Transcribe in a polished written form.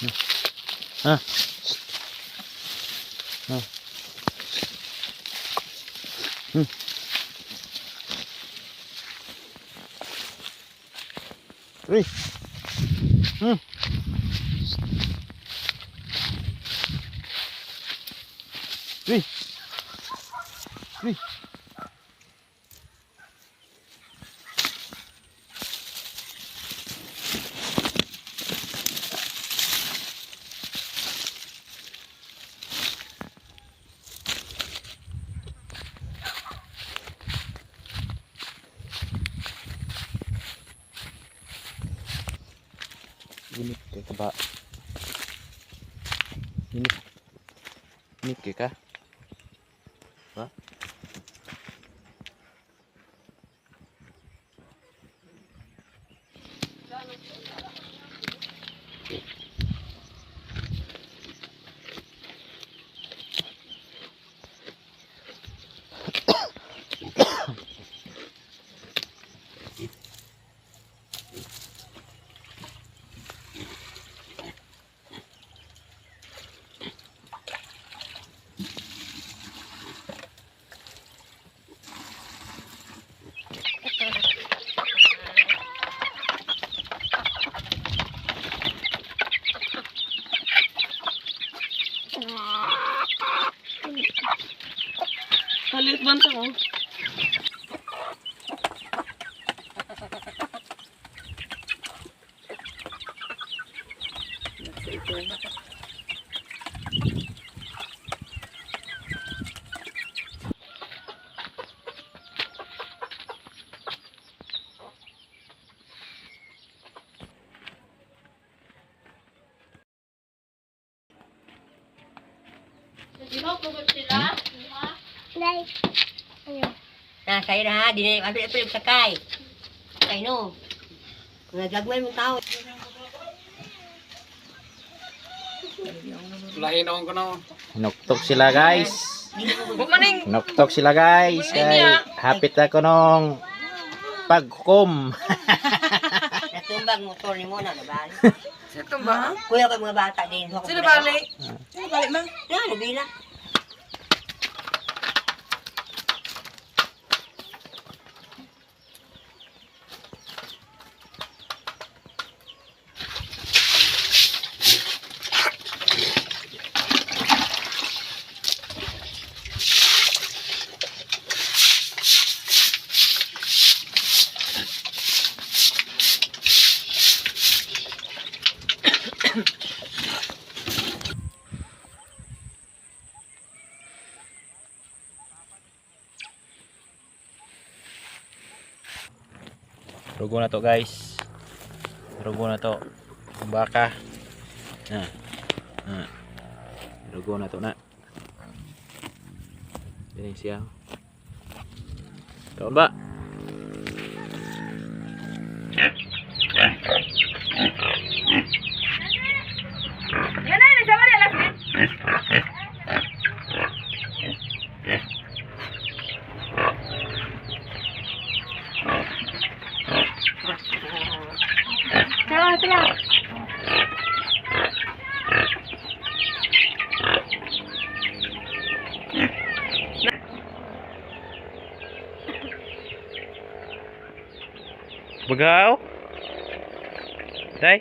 Ah. Ah. Uy. Uy. Uy. Init kay ka ba? Init kay ka? Ba? Halit bantang oh. Nah, saya dah di ambil sakay. Sakay no. Nagagawin mo tao. Lahin ako na. Nuktok sila guys. Nuktok sila guys. Kay hapit ako nung paghukom. Natumbag motor ni mo na nabali. Sino tumba? Kuya ko mga bata din. Sino bali? Sino bali man? Yan, nabila. Rugo na to guys. Rugo na to. Ang baka. Rugo na to na. Yan siya. Kaon ba? Yan na, nagsama na last week. Tara, tara. Bagaw? Day?